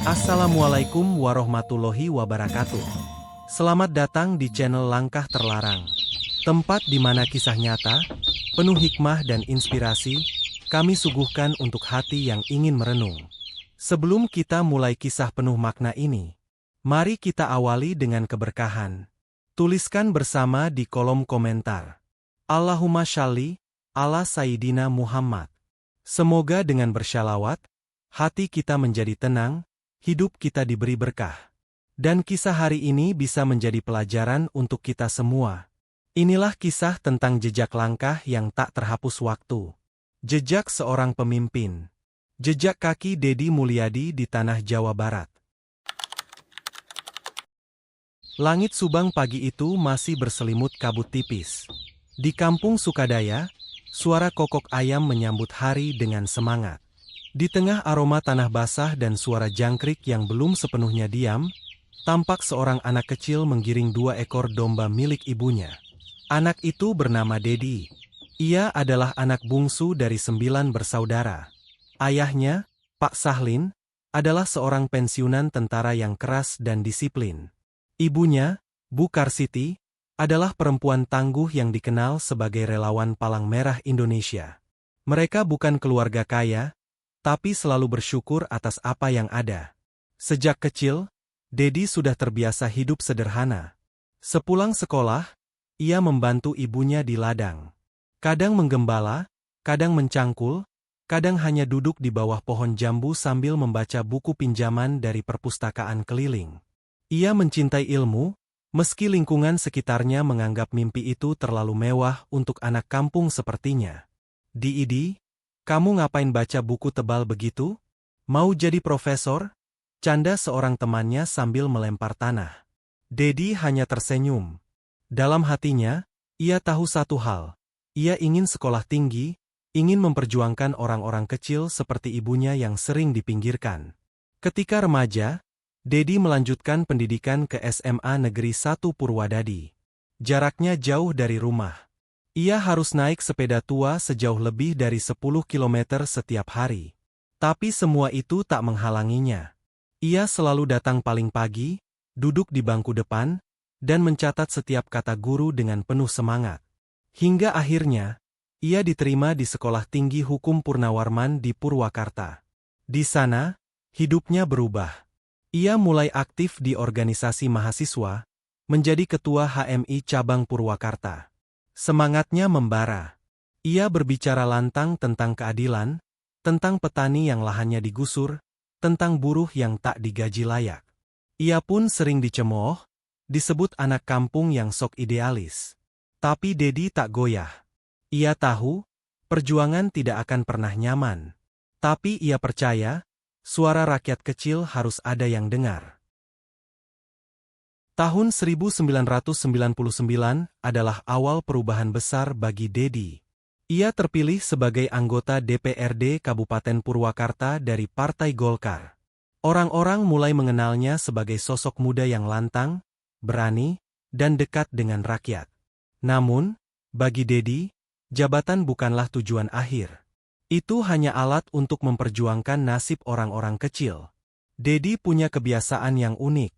Assalamualaikum warahmatullahi wabarakatuh. Selamat datang di channel Langkah Terlarang. Tempat di mana kisah nyata, penuh hikmah dan inspirasi, kami suguhkan untuk hati yang ingin merenung. Sebelum kita mulai kisah penuh makna ini, mari kita awali dengan keberkahan. Tuliskan bersama di kolom komentar. Allahumma shalli ala Sayyidina Muhammad. Semoga dengan bersyalawat, hati kita menjadi tenang, hidup kita diberi berkah. Dan kisah hari ini bisa menjadi pelajaran untuk kita semua. Inilah kisah tentang jejak langkah yang tak terhapus waktu. Jejak seorang pemimpin. Jejak kaki Dedi Mulyadi di tanah Jawa Barat. Langit Subang pagi itu masih berselimut kabut tipis. Di kampung Sukadaya, suara kokok ayam menyambut hari dengan semangat. Di tengah aroma tanah basah dan suara jangkrik yang belum sepenuhnya diam, tampak seorang anak kecil menggiring 2 ekor domba milik ibunya. Anak itu bernama Dedi. Ia adalah anak bungsu dari 9 bersaudara. Ayahnya, Pak Sahlin, adalah seorang pensiunan tentara yang keras dan disiplin. Ibunya, Bu Karsiti, adalah perempuan tangguh yang dikenal sebagai relawan Palang Merah Indonesia. Mereka bukan keluarga kaya, tapi selalu bersyukur atas apa yang ada. Sejak kecil, Dedi sudah terbiasa hidup sederhana. Sepulang sekolah, ia membantu ibunya di ladang. Kadang menggembala, kadang mencangkul, kadang hanya duduk di bawah pohon jambu sambil membaca buku pinjaman dari perpustakaan keliling. Ia mencintai ilmu, meski lingkungan sekitarnya menganggap mimpi itu terlalu mewah untuk anak kampung sepertinya. "Di, kamu ngapain baca buku tebal begitu? Mau jadi profesor?" canda seorang temannya sambil melempar tanah. Dedi hanya tersenyum. Dalam hatinya, ia tahu satu hal. Ia ingin sekolah tinggi, ingin memperjuangkan orang-orang kecil seperti ibunya yang sering dipinggirkan. Ketika remaja, Dedi melanjutkan pendidikan ke SMA Negeri 1 Purwadadi. Jaraknya jauh dari rumah. Ia harus naik sepeda tua sejauh lebih dari 10 km setiap hari. Tapi semua itu tak menghalanginya. Ia selalu datang paling pagi, duduk di bangku depan, dan mencatat setiap kata guru dengan penuh semangat. Hingga akhirnya, ia diterima di Sekolah Tinggi Hukum Purnawarman di Purwakarta. Di sana, hidupnya berubah. Ia mulai aktif di organisasi mahasiswa, menjadi ketua HMI Cabang Purwakarta. Semangatnya membara. Ia berbicara lantang tentang keadilan, tentang petani yang lahannya digusur, tentang buruh yang tak digaji layak. Ia pun sering dicemooh, disebut anak kampung yang sok idealis. Tapi Dedi tak goyah. Ia tahu, perjuangan tidak akan pernah nyaman. Tapi ia percaya, suara rakyat kecil harus ada yang dengar. Tahun 1999 adalah awal perubahan besar bagi Dedi. Ia terpilih sebagai anggota DPRD Kabupaten Purwakarta dari Partai Golkar. Orang-orang mulai mengenalnya sebagai sosok muda yang lantang, berani, dan dekat dengan rakyat. Namun, bagi Dedi, jabatan bukanlah tujuan akhir. Itu hanya alat untuk memperjuangkan nasib orang-orang kecil. Dedi punya kebiasaan yang unik.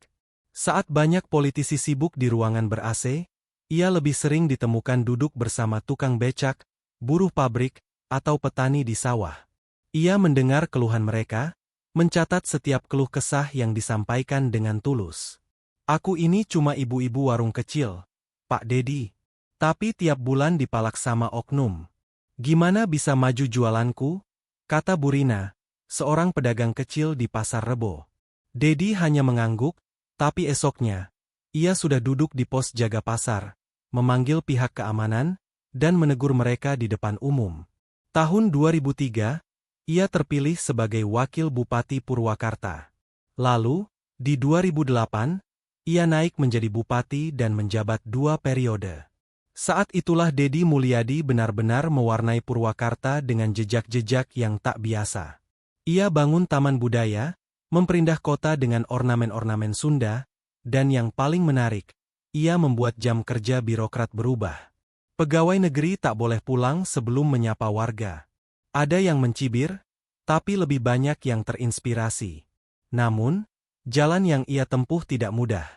Saat banyak politisi sibuk di ruangan ber-AC, ia lebih sering ditemukan duduk bersama tukang becak, buruh pabrik, atau petani di sawah. Ia mendengar keluhan mereka, mencatat setiap keluh kesah yang disampaikan dengan tulus. "Aku ini cuma ibu-ibu warung kecil, Pak Dedi. Tapi tiap bulan dipalak sama oknum. Gimana bisa maju jualanku?" kata Burina, seorang pedagang kecil di Pasar Rebo. Dedi hanya mengangguk, tapi esoknya, ia sudah duduk di pos jaga pasar, memanggil pihak keamanan, dan menegur mereka di depan umum. Tahun 2003, ia terpilih sebagai Wakil Bupati Purwakarta. Lalu, di 2008, ia naik menjadi bupati dan menjabat 2 periode. Saat itulah Dedi Mulyadi benar-benar mewarnai Purwakarta dengan jejak-jejak yang tak biasa. Ia bangun taman budaya, memperindah kota dengan ornamen-ornamen Sunda, dan yang paling menarik, ia membuat jam kerja birokrat berubah. Pegawai negeri tak boleh pulang sebelum menyapa warga. Ada yang mencibir, tapi lebih banyak yang terinspirasi. Namun, jalan yang ia tempuh tidak mudah.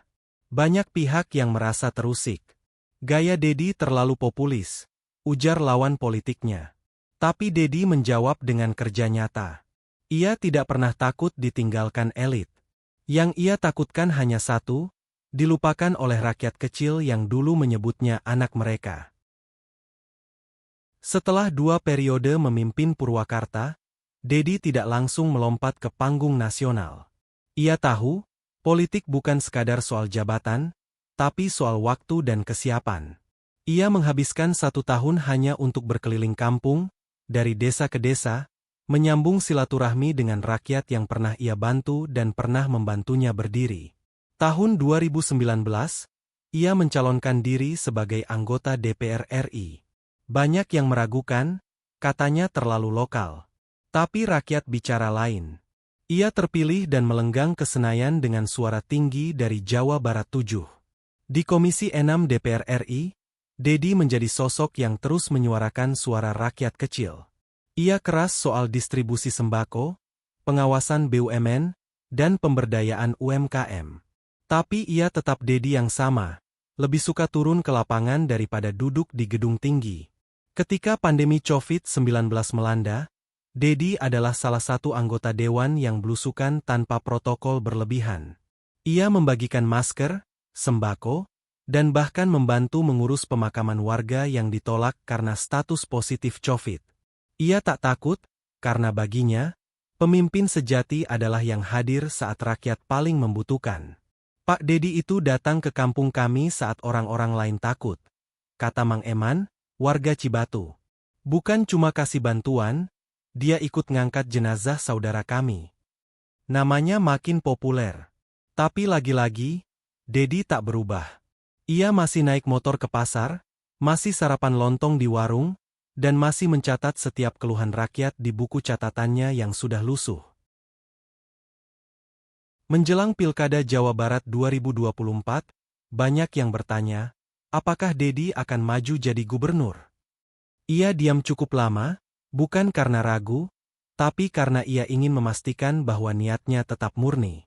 Banyak pihak yang merasa terusik. Gaya Dedi terlalu populis, ujar lawan politiknya. Tapi Dedi menjawab dengan kerja nyata. Ia tidak pernah takut ditinggalkan elit. Yang ia takutkan hanya satu, dilupakan oleh rakyat kecil yang dulu menyebutnya anak mereka. Setelah 2 periode memimpin Purwakarta, Dedi tidak langsung melompat ke panggung nasional. Ia tahu, politik bukan sekadar soal jabatan, tapi soal waktu dan kesiapan. Ia menghabiskan 1 tahun hanya untuk berkeliling kampung, dari desa ke desa, menyambung silaturahmi dengan rakyat yang pernah ia bantu dan pernah membantunya berdiri. Tahun 2019, ia mencalonkan diri sebagai anggota DPR RI. Banyak yang meragukan, katanya terlalu lokal. Tapi rakyat bicara lain. Ia terpilih dan melenggang ke Senayan dengan suara tinggi dari Jawa Barat 7. Di Komisi 6 DPR RI, Dedi menjadi sosok yang terus menyuarakan suara rakyat kecil. Ia keras soal distribusi sembako, pengawasan BUMN, dan pemberdayaan UMKM. Tapi ia tetap Dedi yang sama, lebih suka turun ke lapangan daripada duduk di gedung tinggi. Ketika pandemi COVID-19 melanda, Dedi adalah salah satu anggota dewan yang belusukan tanpa protokol berlebihan. Ia membagikan masker, sembako, dan bahkan membantu mengurus pemakaman warga yang ditolak karena status positif COVID. Ia tak takut, karena baginya, pemimpin sejati adalah yang hadir saat rakyat paling membutuhkan. Pak Dedi itu datang ke kampung kami saat orang-orang lain takut, kata Mang Eman, warga Cibatu. Bukan cuma kasih bantuan, dia ikut ngangkat jenazah saudara kami. Namanya makin populer. Tapi lagi-lagi, Dedi tak berubah. Ia masih naik motor ke pasar, masih sarapan lontong di warung, dan masih mencatat setiap keluhan rakyat di buku catatannya yang sudah lusuh. Menjelang Pilkada Jawa Barat 2024, banyak yang bertanya, apakah Dedi akan maju jadi gubernur? Ia diam cukup lama, bukan karena ragu, tapi karena ia ingin memastikan bahwa niatnya tetap murni.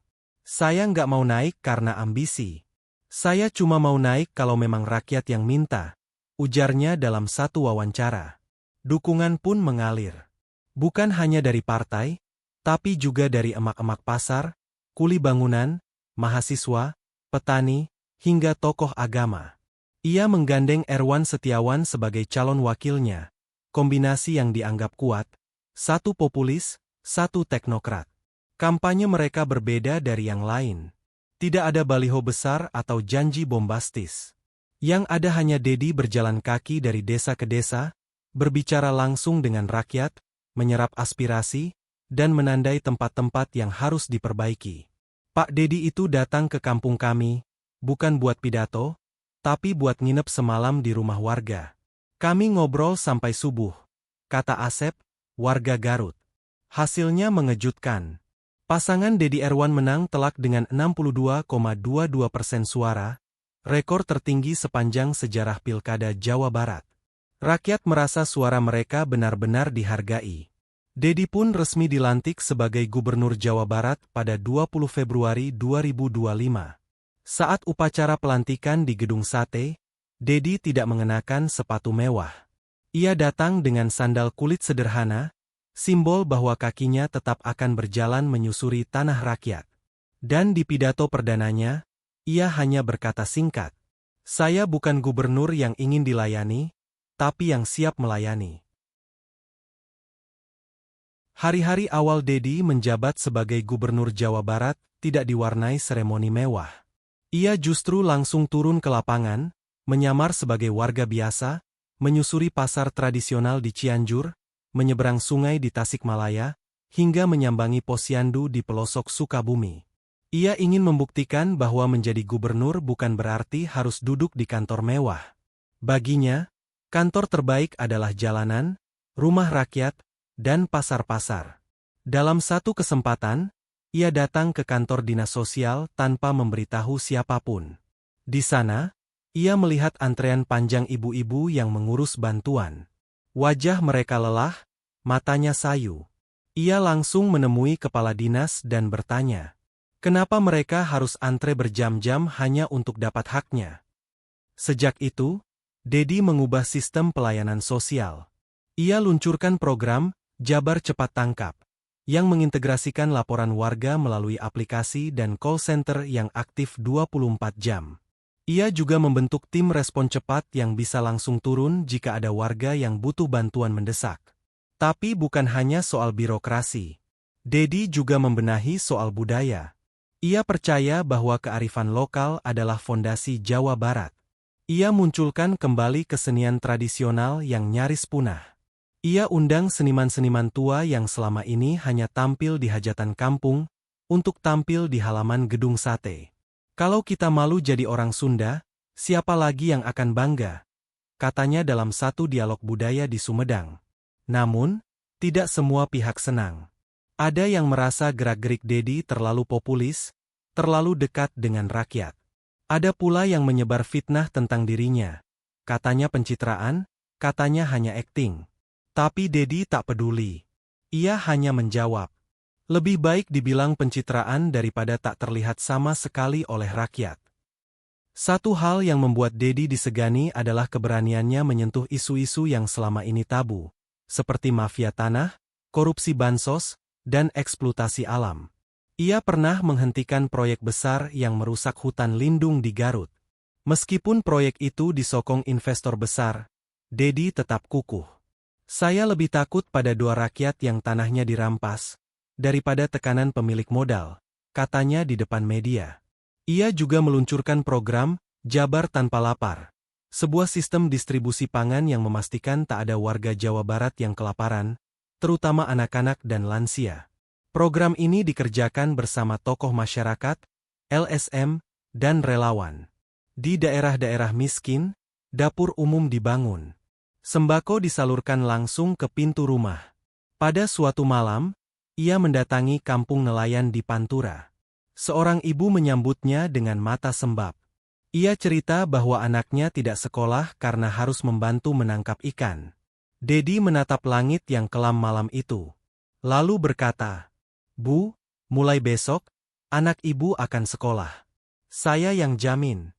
Saya nggak mau naik karena ambisi. Saya cuma mau naik kalau memang rakyat yang minta, ujarnya dalam satu wawancara. Dukungan pun mengalir. Bukan hanya dari partai, tapi juga dari emak-emak pasar, kuli bangunan, mahasiswa, petani, hingga tokoh agama. Ia menggandeng Erwan Setiawan sebagai calon wakilnya, kombinasi yang dianggap kuat, satu populis, satu teknokrat. Kampanye mereka berbeda dari yang lain. Tidak ada baliho besar atau janji bombastis. Yang ada hanya Dedi berjalan kaki dari desa ke desa, berbicara langsung dengan rakyat, menyerap aspirasi, dan menandai tempat-tempat yang harus diperbaiki. Pak Dedi itu datang ke kampung kami, bukan buat pidato, tapi buat nginep semalam di rumah warga. Kami ngobrol sampai subuh, kata Asep, warga Garut. Hasilnya mengejutkan. Pasangan Dedi Erwan menang telak dengan 62,22% suara, rekor tertinggi sepanjang sejarah Pilkada Jawa Barat. Rakyat merasa suara mereka benar-benar dihargai. Dedi pun resmi dilantik sebagai Gubernur Jawa Barat pada 20 Februari 2025. Saat upacara pelantikan di Gedung Sate, Dedi tidak mengenakan sepatu mewah. Ia datang dengan sandal kulit sederhana, simbol bahwa kakinya tetap akan berjalan menyusuri tanah rakyat. Dan di pidato perdananya, ia hanya berkata singkat, "Saya bukan gubernur yang ingin dilayani, tapi yang siap melayani." Hari-hari awal Dedi menjabat sebagai Gubernur Jawa Barat tidak diwarnai seremoni mewah. Ia justru langsung turun ke lapangan, menyamar sebagai warga biasa, menyusuri pasar tradisional di Cianjur, menyeberang sungai di Tasikmalaya, hingga menyambangi posyandu di pelosok Sukabumi. Ia ingin membuktikan bahwa menjadi gubernur bukan berarti harus duduk di kantor mewah. Baginya, kantor terbaik adalah jalanan, rumah rakyat, dan pasar-pasar. Dalam satu kesempatan, ia datang ke kantor dinas sosial tanpa memberitahu siapapun. Di sana, ia melihat antrean panjang ibu-ibu yang mengurus bantuan. Wajah mereka lelah, matanya sayu. Ia langsung menemui kepala dinas dan bertanya, Kenapa mereka harus antre berjam-jam hanya untuk dapat haknya? Sejak itu, Dedi mengubah sistem pelayanan sosial. Ia luncurkan program Jabar Cepat Tangkap, yang mengintegrasikan laporan warga melalui aplikasi dan call center yang aktif 24 jam. Ia juga membentuk tim respon cepat yang bisa langsung turun jika ada warga yang butuh bantuan mendesak. Tapi bukan hanya soal birokrasi. Dedi juga membenahi soal budaya. Ia percaya bahwa kearifan lokal adalah fondasi Jawa Barat. Ia munculkan kembali kesenian tradisional yang nyaris punah. Ia undang seniman-seniman tua yang selama ini hanya tampil di hajatan kampung, untuk tampil di halaman gedung sate. Kalau kita malu jadi orang Sunda, siapa lagi yang akan bangga? Katanya dalam satu dialog budaya di Sumedang. Namun, tidak semua pihak senang. Ada yang merasa gerak-gerik Dedi terlalu populis, terlalu dekat dengan rakyat. Ada pula yang menyebar fitnah tentang dirinya. Katanya pencitraan, katanya hanya akting. Tapi Dedi tak peduli. Ia hanya menjawab. Lebih baik dibilang pencitraan daripada tak terlihat sama sekali oleh rakyat. Satu hal yang membuat Dedi disegani adalah keberaniannya menyentuh isu-isu yang selama ini tabu, seperti mafia tanah, korupsi bansos, dan eksploitasi alam. Ia pernah menghentikan proyek besar yang merusak hutan lindung di Garut. Meskipun proyek itu disokong investor besar, Dedi tetap kukuh. Saya lebih takut pada dua rakyat yang tanahnya dirampas, daripada tekanan pemilik modal, katanya di depan media. Ia juga meluncurkan program Jabar Tanpa Lapar, sebuah sistem distribusi pangan yang memastikan tak ada warga Jawa Barat yang kelaparan, terutama anak-anak dan lansia. Program ini dikerjakan bersama tokoh masyarakat, LSM, dan relawan. Di daerah-daerah miskin, dapur umum dibangun. Sembako disalurkan langsung ke pintu rumah. Pada suatu malam, ia mendatangi kampung nelayan di Pantura. Seorang ibu menyambutnya dengan mata sembab. Ia cerita bahwa anaknya tidak sekolah karena harus membantu menangkap ikan. Dedi menatap langit yang kelam malam itu. Lalu berkata, "Bu, mulai besok, anak ibu akan sekolah. Saya yang jamin."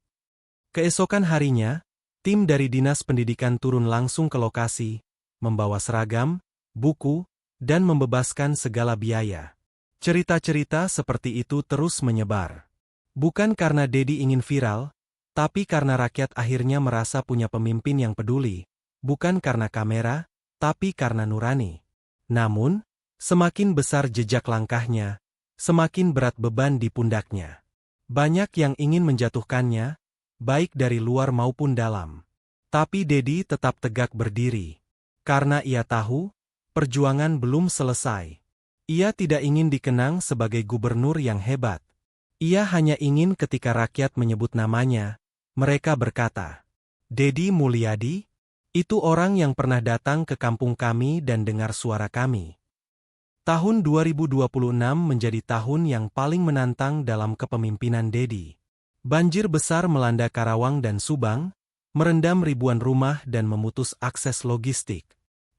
Keesokan harinya, tim dari Dinas Pendidikan turun langsung ke lokasi, membawa seragam, buku, dan membebaskan segala biaya. Cerita-cerita seperti itu terus menyebar. Bukan karena Dedi ingin viral, tapi karena rakyat akhirnya merasa punya pemimpin yang peduli. Bukan karena kamera, tapi karena nurani. Namun, semakin besar jejak langkahnya, semakin berat beban di pundaknya. Banyak yang ingin menjatuhkannya, baik dari luar maupun dalam. Tapi Dedi tetap tegak berdiri. Karena ia tahu, perjuangan belum selesai. Ia tidak ingin dikenang sebagai gubernur yang hebat. Ia hanya ingin ketika rakyat menyebut namanya, mereka berkata, "Dedi Mulyadi, itu orang yang pernah datang ke kampung kami dan dengar suara kami." Tahun 2026 menjadi tahun yang paling menantang dalam kepemimpinan Dedi. Banjir besar melanda Karawang dan Subang, merendam ribuan rumah dan memutus akses logistik.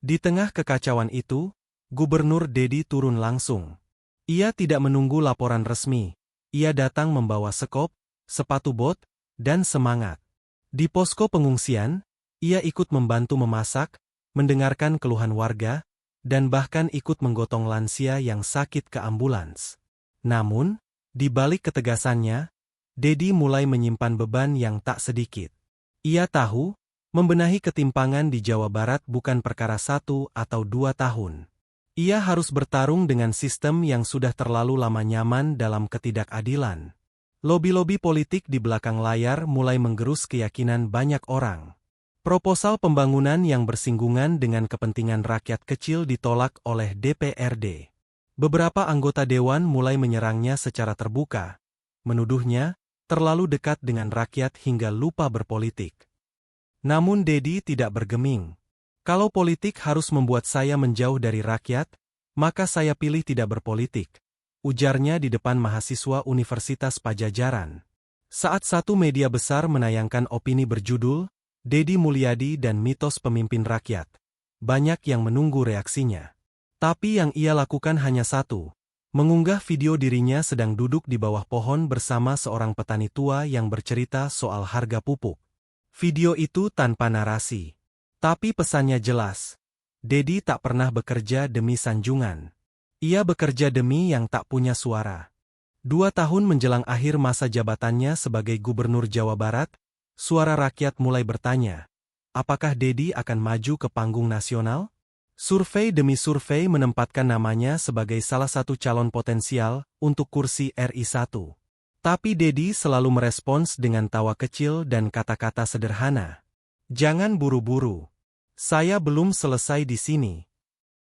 Di tengah kekacauan itu, Gubernur Dedi turun langsung. Ia tidak menunggu laporan resmi. Ia datang membawa sekop, sepatu bot, dan semangat. Di posko pengungsian, ia ikut membantu memasak, mendengarkan keluhan warga, dan bahkan ikut menggotong lansia yang sakit ke ambulans. Namun, di balik ketegasannya, Dedi mulai menyimpan beban yang tak sedikit. Ia tahu, membenahi ketimpangan di Jawa Barat bukan perkara 1 atau 2 tahun. Ia harus bertarung dengan sistem yang sudah terlalu lama nyaman dalam ketidakadilan. Lobi-lobi politik di belakang layar mulai menggerus keyakinan banyak orang. Proposal pembangunan yang bersinggungan dengan kepentingan rakyat kecil ditolak oleh DPRD. Beberapa anggota dewan mulai menyerangnya secara terbuka, menuduhnya terlalu dekat dengan rakyat hingga lupa berpolitik. Namun Dedi tidak bergeming. "Kalau politik harus membuat saya menjauh dari rakyat, maka saya pilih tidak berpolitik," ujarnya di depan mahasiswa Universitas Pajajaran. Saat satu media besar menayangkan opini berjudul, "Dedi Mulyadi dan Mitos Pemimpin Rakyat," banyak yang menunggu reaksinya. Tapi yang ia lakukan hanya satu, Mengunggah video dirinya sedang duduk di bawah pohon bersama seorang petani tua yang bercerita soal harga pupuk. Video itu tanpa narasi. Tapi pesannya jelas. Dedi tak pernah bekerja demi sanjungan. Ia bekerja demi yang tak punya suara. 2 tahun menjelang akhir masa jabatannya sebagai Gubernur Jawa Barat, suara rakyat mulai bertanya, apakah Dedi akan maju ke panggung nasional? Survei demi survei menempatkan namanya sebagai salah satu calon potensial untuk kursi RI 1. Tapi Dedi selalu merespons dengan tawa kecil dan kata-kata sederhana. Jangan buru-buru. Saya belum selesai di sini.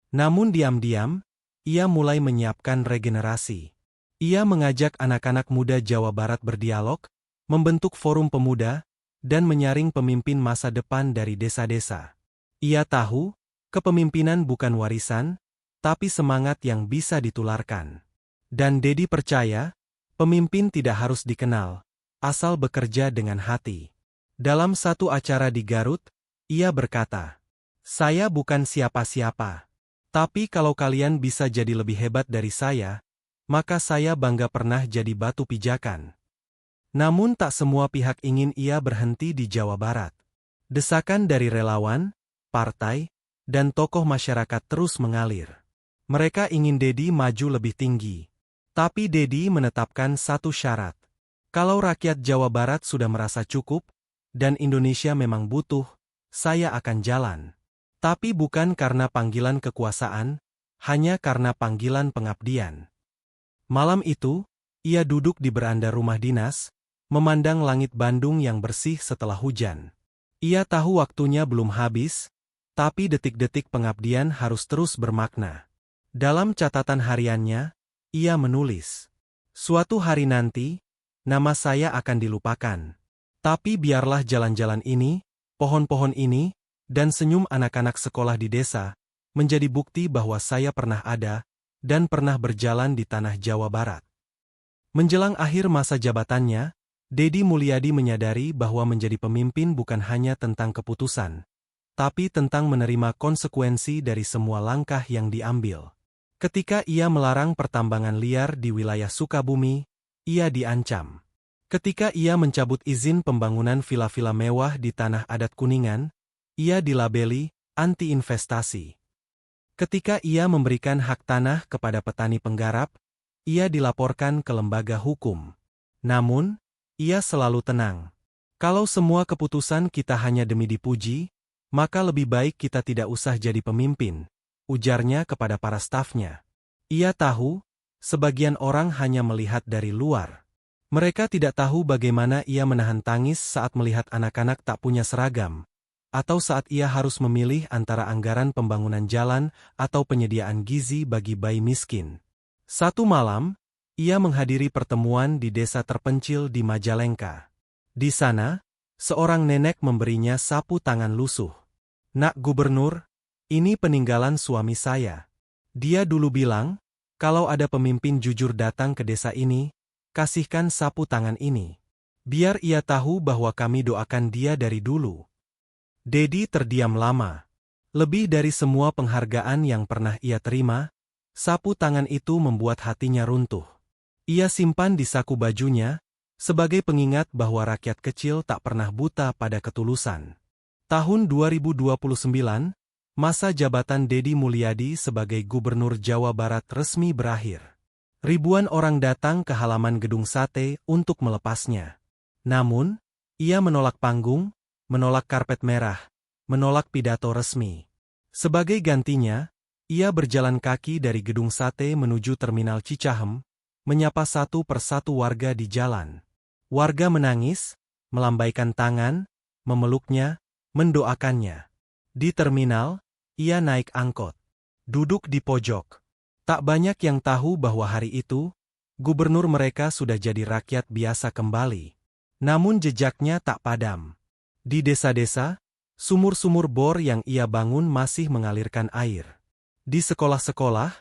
Namun diam-diam, ia mulai menyiapkan regenerasi. Ia mengajak anak-anak muda Jawa Barat berdialog, membentuk forum pemuda, dan menyaring pemimpin masa depan dari desa-desa. Ia tahu, kepemimpinan bukan warisan, tapi semangat yang bisa ditularkan. Dan Dedi percaya, pemimpin tidak harus dikenal, asal bekerja dengan hati. Dalam satu acara di Garut, ia berkata, "Saya bukan siapa-siapa. Tapi kalau kalian bisa jadi lebih hebat dari saya, maka saya bangga pernah jadi batu pijakan." Namun tak semua pihak ingin ia berhenti di Jawa Barat. Desakan dari relawan, partai, dan tokoh masyarakat terus mengalir. Mereka ingin Dedi maju lebih tinggi. Tapi Dedi menetapkan satu syarat. Kalau rakyat Jawa Barat sudah merasa cukup, dan Indonesia memang butuh, saya akan jalan. Tapi bukan karena panggilan kekuasaan, hanya karena panggilan pengabdian. Malam itu, ia duduk di beranda rumah dinas, memandang langit Bandung yang bersih setelah hujan. Ia tahu waktunya belum habis, tapi detik-detik pengabdian harus terus bermakna. Dalam catatan hariannya, ia menulis, "Suatu hari nanti, nama saya akan dilupakan. Tapi biarlah jalan-jalan ini, pohon-pohon ini, dan senyum anak-anak sekolah di desa, menjadi bukti bahwa saya pernah ada, dan pernah berjalan di tanah Jawa Barat." Menjelang akhir masa jabatannya, Dedi Mulyadi menyadari bahwa menjadi pemimpin bukan hanya tentang keputusan, tapi tentang menerima konsekuensi dari semua langkah yang diambil. Ketika ia melarang pertambangan liar di wilayah Sukabumi, ia diancam. Ketika ia mencabut izin pembangunan vila-vila mewah di tanah adat Kuningan, ia dilabeli anti-investasi. Ketika ia memberikan hak tanah kepada petani penggarap, ia dilaporkan ke lembaga hukum. Namun, ia selalu tenang. Kalau semua keputusan kita hanya demi dipuji, maka lebih baik kita tidak usah jadi pemimpin, ujarnya kepada para stafnya. Ia tahu, sebagian orang hanya melihat dari luar. Mereka tidak tahu bagaimana ia menahan tangis saat melihat anak-anak tak punya seragam, atau saat ia harus memilih antara anggaran pembangunan jalan atau penyediaan gizi bagi bayi miskin. Satu malam, ia menghadiri pertemuan di desa terpencil di Majalengka. Di sana, seorang nenek memberinya sapu tangan lusuh. "Nak Gubernur, ini peninggalan suami saya. Dia dulu bilang, kalau ada pemimpin jujur datang ke desa ini, kasihkan sapu tangan ini. Biar ia tahu bahwa kami doakan dia dari dulu." Dedi terdiam lama. Lebih dari semua penghargaan yang pernah ia terima, sapu tangan itu membuat hatinya runtuh. Ia simpan di saku bajunya, sebagai pengingat bahwa rakyat kecil tak pernah buta pada ketulusan. Tahun 2029, masa jabatan Dedi Mulyadi sebagai Gubernur Jawa Barat resmi berakhir. Ribuan orang datang ke halaman gedung sate untuk melepasnya. Namun, ia menolak panggung, menolak karpet merah, menolak pidato resmi. Sebagai gantinya, ia berjalan kaki dari gedung sate menuju terminal Cicahem, menyapa satu persatu warga di jalan. Warga menangis, melambaikan tangan, memeluknya, mendoakannya. Di terminal, ia naik angkot. Duduk di pojok. Tak banyak yang tahu bahwa hari itu, gubernur mereka sudah jadi rakyat biasa kembali. Namun jejaknya tak padam. Di desa-desa, sumur-sumur bor yang ia bangun masih mengalirkan air. Di sekolah-sekolah,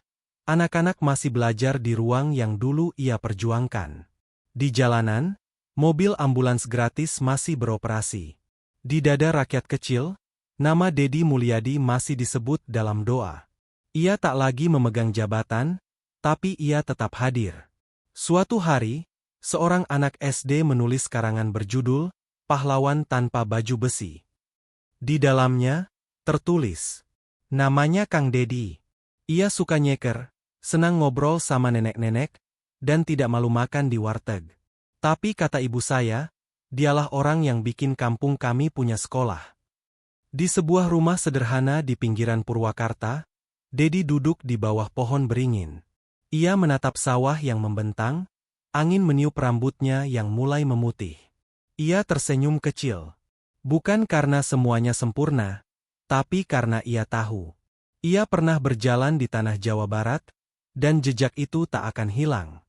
anak-anak masih belajar di ruang yang dulu ia perjuangkan. Di jalanan, mobil ambulans gratis masih beroperasi. Di dada rakyat kecil, nama Dedi Mulyadi masih disebut dalam doa. Ia tak lagi memegang jabatan, tapi ia tetap hadir. Suatu hari, seorang anak SD menulis karangan berjudul Pahlawan Tanpa Baju Besi. Di dalamnya, tertulis, namanya Kang Dedi. Ia suka nyeker, senang ngobrol sama nenek-nenek, dan tidak malu makan di warteg. Tapi kata ibu saya, dialah orang yang bikin kampung kami punya sekolah. Di sebuah rumah sederhana di pinggiran Purwakarta, Dedi duduk di bawah pohon beringin. Ia menatap sawah yang membentang, angin meniup rambutnya yang mulai memutih. Ia tersenyum kecil. Bukan karena semuanya sempurna, tapi karena ia tahu. Ia pernah berjalan di tanah Jawa Barat, dan jejak itu tak akan hilang.